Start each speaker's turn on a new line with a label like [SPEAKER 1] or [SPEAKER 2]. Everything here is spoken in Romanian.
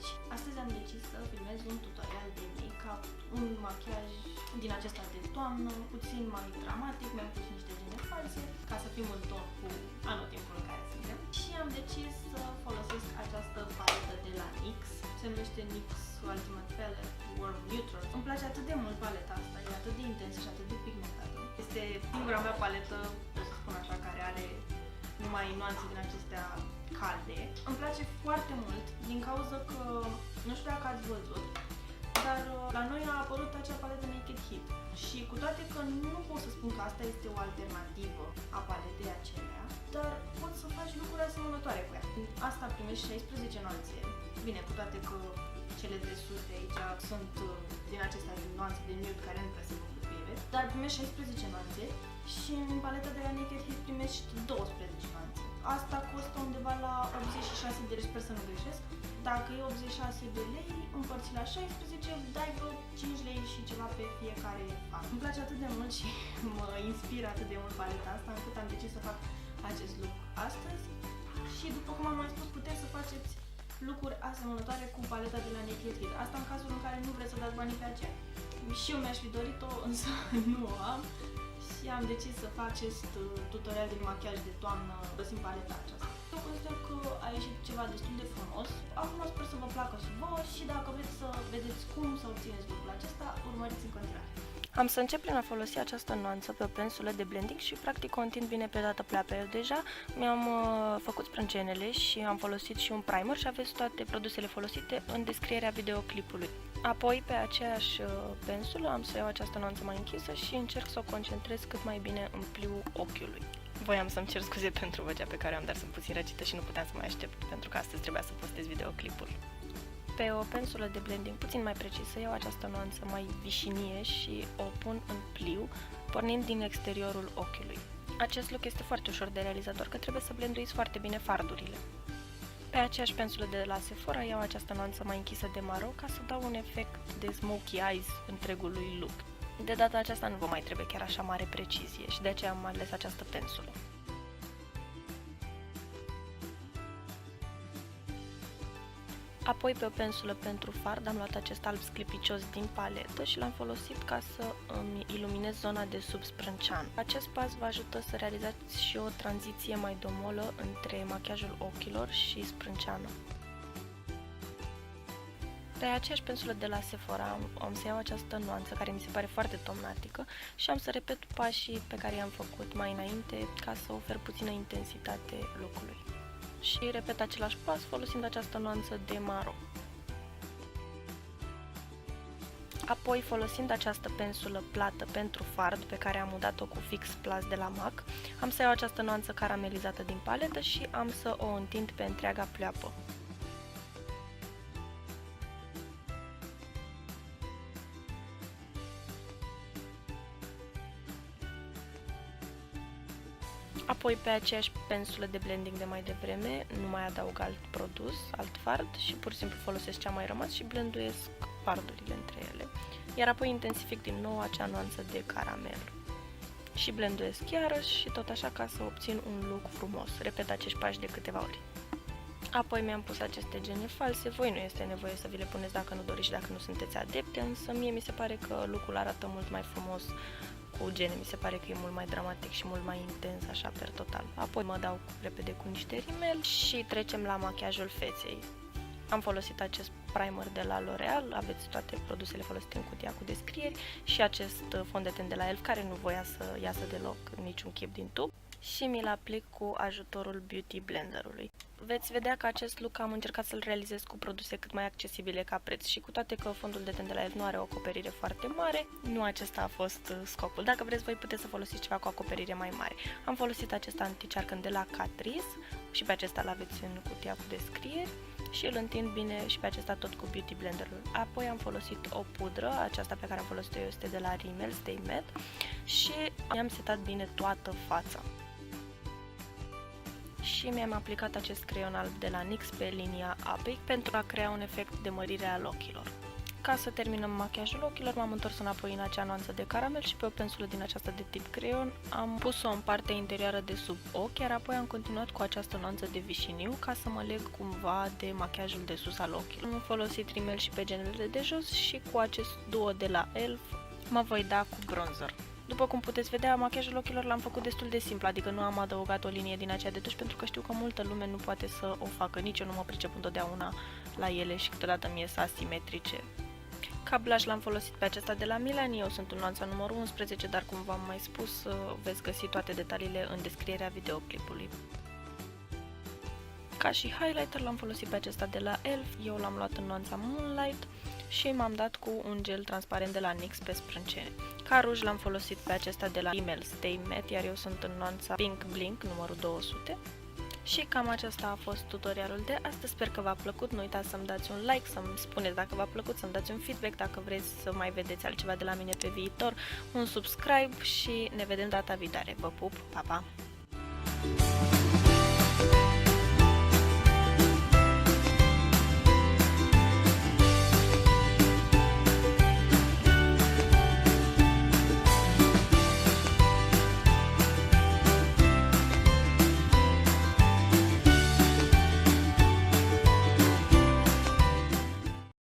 [SPEAKER 1] dragi! Astăzi am decis să filmez un tutorial de make-up, un machiaj din acesta de toamnă, puțin mai dramatic, mi-am pus niște gene false ca să fim în ton cu anotimpul în care suntem și am decis să folosesc această paletă de la NYX, se numește NYX Ultimate Palette Warm Neutral. Îmi place atât de mult paleta asta, e atât de intensă și atât de pigmentată. Este singura mea paletă, pot să spun așa, care are numai nuanțe din acestea calde. Îmi place foarte mult din cauza că, nu știu dacă ați văzut, dar la noi a apărut acea paletă Naked Heat și cu toate că nu pot să spun că asta este o alternativă a paletei acelea, dar poți să faci lucruri asemănătoare cu ea. Asta primești 16 nuanțe, bine, cu toate că cele de sus de aici sunt din acestea nuanțe de nude care nu prea se văd cu ele, dar primești 16 nuanțe și în paleta de la Naked Heat primești 12 nuanțe. Asta costă undeva la 86 de lei, sper să nu greșesc. Dacă e 86 de lei, împărțit la 16, dai vreo 5 lei și ceva pe fiecare fac. Îmi place atât de mult și mă inspiră atât de mult paleta asta, încât am decis să fac acest look astăzi. Și după cum am mai spus, puteți să faceți lucruri asemănătoare cu paleta de la Naked Heat. Asta în cazul în care nu vreți să dați banii pe aceea. Și eu mi-aș fi dorit-o, însă nu o am. Și am decis să fac acest tutorial de machiaj de toamnă folosind paleta aceasta. Eu consider că a ieșit ceva destul de frumos. Acum sper să vă placă și vouă și dacă vreți să vedeți cum să obțineți lucrul acesta, urmăriți în continuare.
[SPEAKER 2] Am să încep prin a folosi această nuanță pe o pensulă de blending și practic o întind bine pe dată pleapă. Eu deja mi-am făcut sprâncenele și am folosit și un primer și aveți toate produsele folosite în descrierea videoclipului. Apoi pe aceeași pensulă am să iau această nuanță mai închisă și încerc să o concentrez cât mai bine în pliul ochiului. Voiam să-mi cer scuze pentru vocea pe care o am, dar sunt puțin răcită și nu puteam să mai aștept pentru că astăzi trebuia să postez videoclipul. Pe o pensulă de blending puțin mai precisă iau această nuanță mai vișinie și o pun în pliu, pornind din exteriorul ochiului. Acest look este foarte ușor de realizat, doar că trebuie să blenduiți foarte bine fardurile. Pe aceeași pensulă de la Sephora iau această nuanță mai închisă de maro ca să dau un efect de smokey eyes întregului look. De data aceasta nu vă mai trebuie chiar așa mare precizie și de aceea am ales această pensulă. Apoi pe o pensulă pentru fard am luat acest alb sclipicios din paletă și l-am folosit ca să îmi iluminez zona de sub sprâncean. Acest pas vă ajută să realizați și o tranziție mai domolă între machiajul ochilor și sprânceană. Pe aceeași pensulă de la Sephora am să iau această nuanță care mi se pare foarte tomnatică și am să repet pașii pe care i-am făcut mai înainte ca să ofer puțină intensitate look-ului. Și repet același pas folosind această nuanță de maro. Apoi, folosind această pensulă plată pentru fard, pe care am udat-o cu Fix Plus de la MAC, am să iau această nuanță caramelizată din paletă și am să o întind pe întreaga pleoapă. Apoi pe aceeași pensulă de blending de mai devreme, nu mai adaug alt produs, alt fard și pur și simplu folosesc ce a mai rămas și blenduiesc fardurile între ele. Iar apoi intensific din nou acea nuanță de caramel. Și blenduiesc iarăși și tot așa ca să obțin un look frumos. Repet acești pași de câteva ori. Apoi mi-am pus aceste gene false, voi nu este nevoie să vi le puneți dacă nu doriți și dacă nu sunteți adepte, însă mie mi se pare că look-ul arată mult mai frumos cu gene, mi se pare că e mult mai dramatic și mult mai intens așa per total. Apoi mă dau repede cu niște rimel și trecem la machiajul feței. Am folosit acest primer de la L'Oreal, aveți toate produsele folosite în cutia cu descrieri și acest fond de ten de la ELF care nu voia să iasă deloc în niciun chip din tub și mi-l aplic cu ajutorul Beauty Blenderului. Veți vedea că acest look am încercat să-l realizez cu produse cât mai accesibile ca preț și cu toate că fondul de ten de la ELF nu are o acoperire foarte mare, nu acesta a fost scopul. Dacă vreți, voi puteți să folosiți ceva cu acoperire mai mare. Am folosit acest anti-cearcăn de la Catrice și pe acesta l-aveți în cutia cu descrieri și îl întind bine și pe acesta tot cu Beauty Blenderul. Apoi am folosit o pudră, aceasta pe care am folosit-o eu este de la Rimmel Stay Matte și mi-am setat bine toată fața. Și mi-am aplicat acest creion alb de la NYX pe linia apei pentru a crea un efect de mărire al ochilor. Ca să terminăm machiajul ochilor, m-am întors înapoi în acea nuanță de caramel și pe o pensulă din aceasta de tip creion am pus-o în partea interioară de sub ochi, iar apoi am continuat cu această nuanță de vișiniu ca să mă leg cumva de machiajul de sus al ochilor. Am folosit rimel și pe genele de jos și cu acest duo de la ELF mă voi da cu bronzer. După cum puteți vedea, machiajul ochilor l-am făcut destul de simplu, adică nu am adăugat o linie din aceea de tuș pentru că știu că multă lume nu poate să o facă, nici eu nu mă pricep întotdeauna la ele și câteodată mi ies asimetrice. Ca blush l-am folosit pe acesta de la Milani, eu sunt în nuanța numărul 11, dar cum v-am mai spus, veți găsi toate detaliile în descrierea videoclipului. Ca și highlighter l-am folosit pe acesta de la ELF, eu l-am luat în nuanța Moonlight și m-am dat cu un gel transparent de la NYX pe sprâncene. Ca ruj l-am folosit pe acesta de la Rimmel Stay Matte, iar eu sunt în nuanța Pink Blink, numărul 200. Și cam acesta a fost tutorialul de astăzi, sper că v-a plăcut, nu uitați să-mi dați un like, să-mi spuneți dacă v-a plăcut, să-mi dați un feedback dacă vreți să mai vedeți altceva de la mine pe viitor, un subscribe și ne vedem data viitoare. Vă pup, pa, pa!